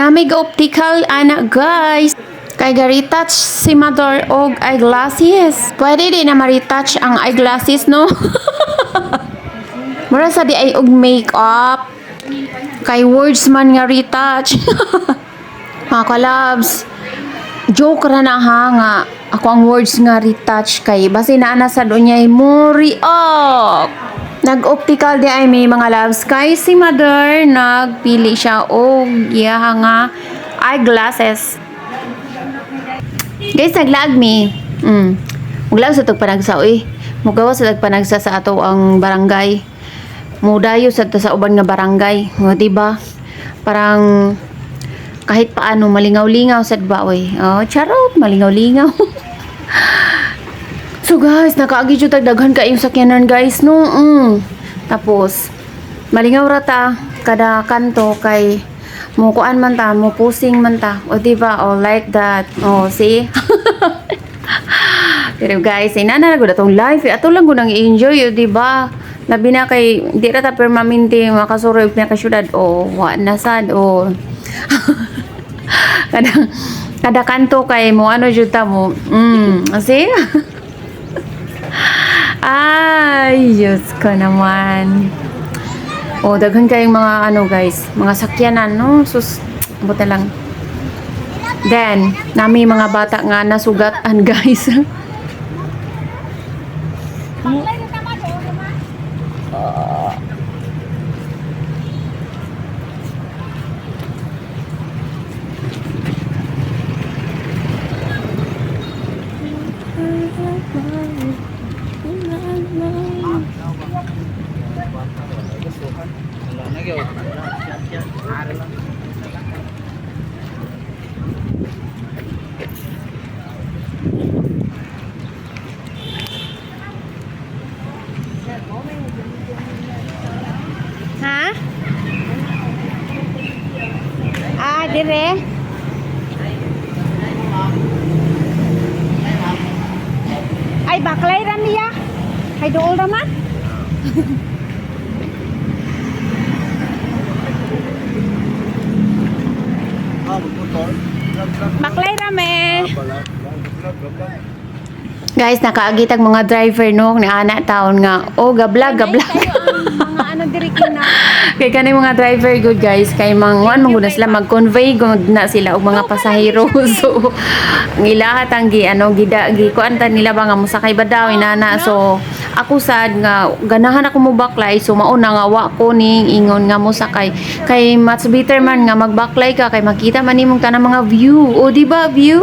Namig optical ana guys. Kay ga-retouch si mother og eyeglasses. Pwede din na ma-retouch ang eyeglasses no. Mura sa di ay og makeup. Kay words man nga retouch. Mga kalabs. Joke ra na ha nga. Ako ang words nga retouch kay basi na sa doon niya muri up. Nag-optical di ay may mga loves kay si mother nagpili siya og iya nga eyeglasses. Guys, naglag mi. Muglaw sa tagpanagsa oy. Mugawa sa tagpanagsa sa ato ang barangay. Mudayo sa ubang nga barangay. O diba? Parang kahit paano malingaw-lingaw sad ba oy. Oh, charot, malingaw-lingaw. So guys, nakaagi jud daghan kayong sakyanan guys no. Tapos malingaw ra ta kada kanto kay mukuan man ta, mo pusing man ta. O diba? Oh, like that. Oh, see? Pero guys, inana gud atong life. Ato lang gud nang i-enjoy, o diba? Labi na kay di ra ta permanente makasuroy na ka syudad. Oh, wa na sad. Oh. kada kanto kay mo ano jud ta mo. See? Ay, Diyos ko naman. O, daghan kayong mga ano guys, mga sakyanan, no? Sus, buta lang. Then, nami mga bata nga nasugatan guys. Ha? Ah, dire. Ay, baklay ra niya. Ay, dool ra man. Baklay ra me. Guys, nakaagitag mga driver no ni ana taon nga. Oh, gablag. Mga ano diri kina. Kay kanay mga driver good guys, kay mangwan mangud sila mag-convey gud na sila og mga pasahero. So, ang ilahat ang kuan ta nila ba nga mosakay ba daw inana. So, ako sad nga ganahan ako mo baklay, so mao na nga wa ko ning ingon nga mosakay. Kay much better man nga magbaklay ka kay makita man nimong tanang mga view. O di ba view?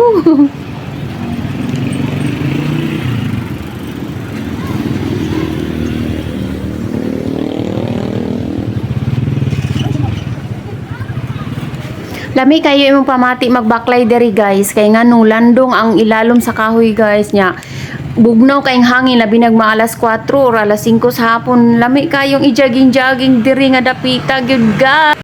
Lami kayo imong pamati magbaklay diri guys kay ngano landong ang ilalom sa kahoy guys nya. Bugnaw kayong hangin labi nagma alas 4 or alas 5 sa hapon. Lami kayong i-jogging diri nga dapita gyud guys.